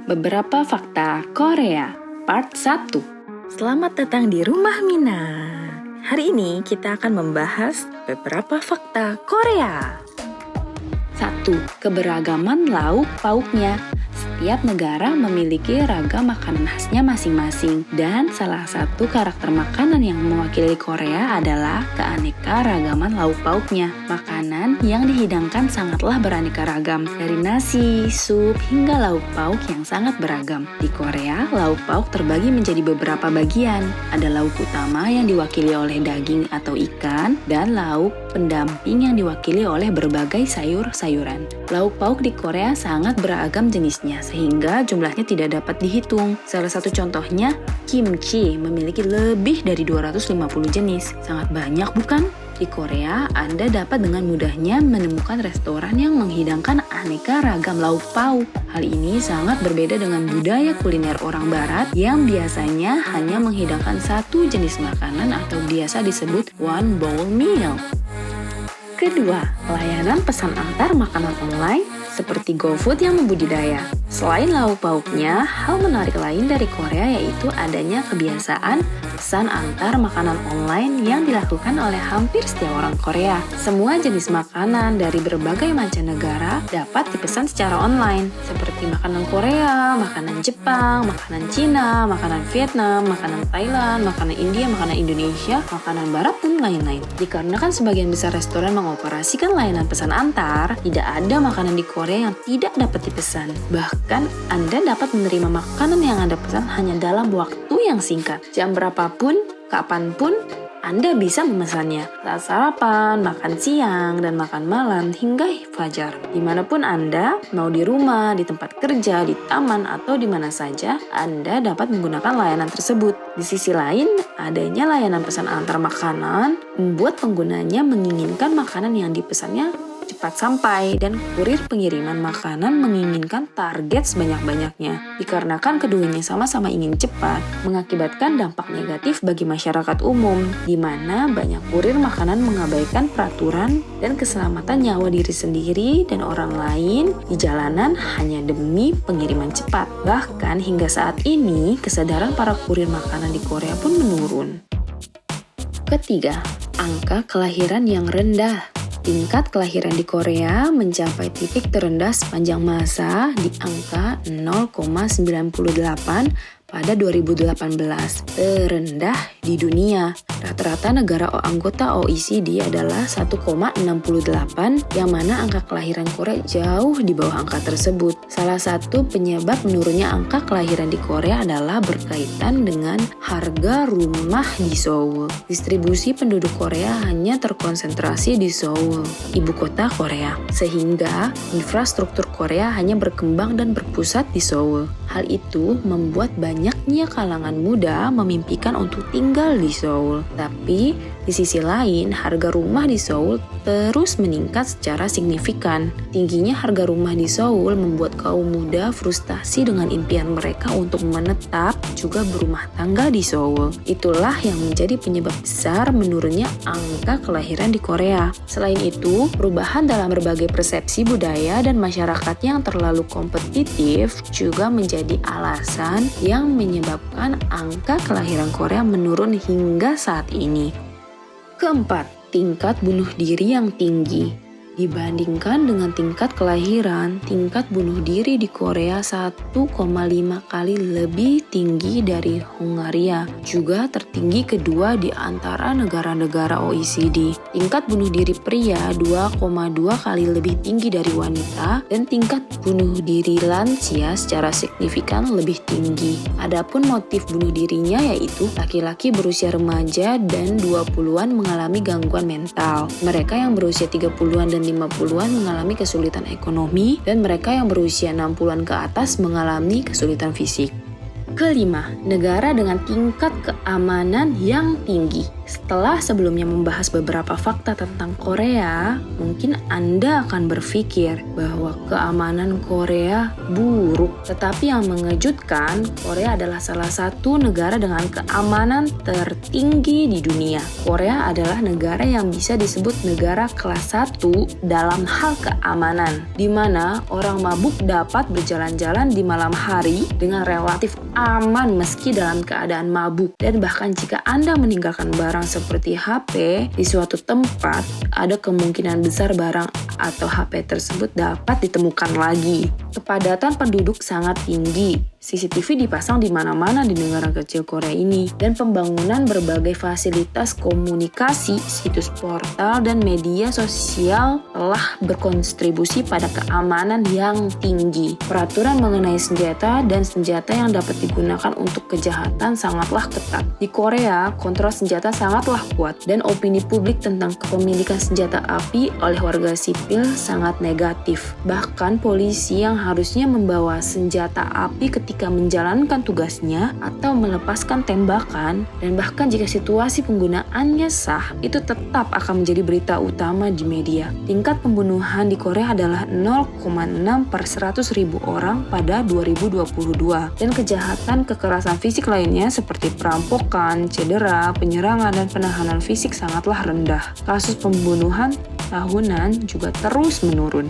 Beberapa fakta Korea, part 1. Selamat datang di Rumah Mina. Hari ini kita akan membahas beberapa fakta Korea. 1. Keberagaman lauk pauknya. Setiap negara memiliki ragam makanan khasnya masing-masing, dan salah satu karakter makanan yang mewakili Korea adalah keanekaragaman lauk pauknya. Makanan yang dihidangkan sangatlah beraneka ragam, dari nasi, sup, hingga lauk pauk yang sangat beragam. Di Korea, lauk pauk terbagi menjadi beberapa bagian. Ada lauk utama yang diwakili oleh daging atau ikan, dan lauk pendamping yang diwakili oleh berbagai sayur-sayuran. Lauk pauk di Korea sangat beragam jenisnya, sehingga jumlahnya tidak dapat dihitung. Salah satu contohnya, kimchi memiliki lebih dari 250 jenis. Sangat banyak bukan? Di Korea, Anda dapat dengan mudahnya menemukan restoran yang menghidangkan aneka ragam lauk pauk. Hal ini sangat berbeda dengan budaya kuliner orang barat yang biasanya hanya menghidangkan satu jenis makanan atau biasa disebut one bowl meal. Kedua, layanan pesan antar makanan online seperti GoFood yang membudidaya. Selain lauk pauknya, hal menarik lain dari Korea yaitu adanya kebiasaan pesan antar makanan online yang dilakukan oleh hampir setiap orang Korea. Semua jenis makanan dari berbagai mancanegara dapat dipesan secara online, seperti makanan Korea, makanan Jepang, makanan Cina, makanan Vietnam, makanan Thailand, makanan India, makanan Indonesia, makanan Barat, dan lain-lain. Dikarenakan sebagian besar restoran mengoperasikan layanan pesan antar, tidak ada makanan di Korea yang tidak dapat dipesan. Bahkan, Anda dapat menerima makanan yang Anda pesan hanya dalam waktu yang singkat. Jam berapapun, kapanpun, Anda bisa memesannya. Saat sarapan, makan siang, dan makan malam hingga fajar. Dimanapun Anda, mau di rumah, di tempat kerja, di taman, atau di mana saja, Anda dapat menggunakan layanan tersebut. Di sisi lain, adanya layanan pesan antar makanan membuat penggunanya menginginkan makanan yang dipesannya cepat sampai, dan kurir pengiriman makanan menginginkan target sebanyak-banyaknya. Dikarenakan keduanya sama-sama ingin cepat, mengakibatkan dampak negatif bagi masyarakat umum, di mana banyak kurir makanan mengabaikan peraturan dan keselamatan nyawa diri sendiri dan orang lain di jalanan hanya demi pengiriman cepat. Bahkan hingga saat ini, kesadaran para kurir makanan di Korea pun menurun. Ketiga, angka kelahiran yang rendah. Tingkat kelahiran di Korea mencapai titik terendah sepanjang masa di angka 0,98 pada 2018, terendah di dunia. Rata-rata negara anggota OECD adalah 1,68, yang mana angka kelahiran Korea jauh di bawah angka tersebut. Salah satu penyebab menurunnya angka kelahiran di Korea adalah berkaitan dengan harga rumah di Seoul. Distribusi penduduk Korea hanya terkonsentrasi di Seoul, ibu kota Korea, sehingga infrastruktur Korea hanya berkembang dan berpusat di Seoul. Hal itu membuat banyaknya kalangan muda memimpikan untuk tinggal di Seoul. Tapi, di sisi lain, harga rumah di Seoul terus meningkat secara signifikan. Tingginya harga rumah di Seoul membuat kaum muda frustasi dengan impian mereka untuk menetap juga berumah tangga di Seoul. Itulah yang menjadi penyebab besar menurunnya angka kelahiran di Korea. Selain itu, perubahan dalam berbagai persepsi budaya dan masyarakat yang terlalu kompetitif juga menjadi alasan yang menyebabkan angka kelahiran Korea menurun hingga saat ini. Keempat, tingkat bunuh diri yang tinggi. Dibandingkan dengan tingkat kelahiran, tingkat bunuh diri di Korea 1,5 kali lebih tinggi dari Hungaria, juga tertinggi kedua di antara negara-negara OECD. Tingkat bunuh diri pria 2,2 kali lebih tinggi dari wanita, dan tingkat bunuh diri lansia secara signifikan lebih tinggi. Adapun motif bunuh dirinya yaitu laki-laki berusia remaja dan 20-an mengalami gangguan mental. Mereka yang berusia 30-an dan 50-an mengalami kesulitan ekonomi, dan mereka yang berusia 60-an ke atas mengalami kesulitan fisik. Kelima, negara dengan tingkat keamanan yang tinggi. Setelah sebelumnya membahas beberapa fakta tentang Korea, mungkin Anda akan berpikir bahwa keamanan Korea buruk. Tetapi yang mengejutkan, Korea adalah salah satu negara dengan keamanan tertinggi di dunia. Korea adalah negara yang bisa disebut negara kelas 1 dalam hal keamanan, di mana orang mabuk dapat berjalan-jalan di malam hari dengan relatif aman meski dalam keadaan mabuk. Dan bahkan jika Anda meninggalkan barang seperti HP di suatu tempat, ada kemungkinan besar barang atau HP tersebut dapat ditemukan lagi. Kepadatan penduduk sangat tinggi. CCTV dipasang di mana-mana di negara kecil Korea ini, dan pembangunan berbagai fasilitas komunikasi, situs portal, dan media sosial telah berkontribusi pada keamanan yang tinggi. Peraturan mengenai senjata dan senjata yang dapat digunakan untuk kejahatan sangatlah ketat. Di Korea, kontrol senjata sangatlah kuat, dan opini publik tentang kepemilikan senjata api oleh warga sipil sangat negatif. Bahkan polisi yang harusnya membawa senjata api ketika menjalankan tugasnya atau melepaskan tembakan, dan bahkan jika situasi penggunaannya sah, itu tetap akan menjadi berita utama di media. Tingkat pembunuhan di Korea adalah 0,6 per 100.000 orang pada 2022, dan kejahatan kekerasan fisik lainnya seperti perampokan, cedera, penyerangan, dan penahanan fisik sangatlah rendah. Kasus pembunuhan tahunan juga terus menurun.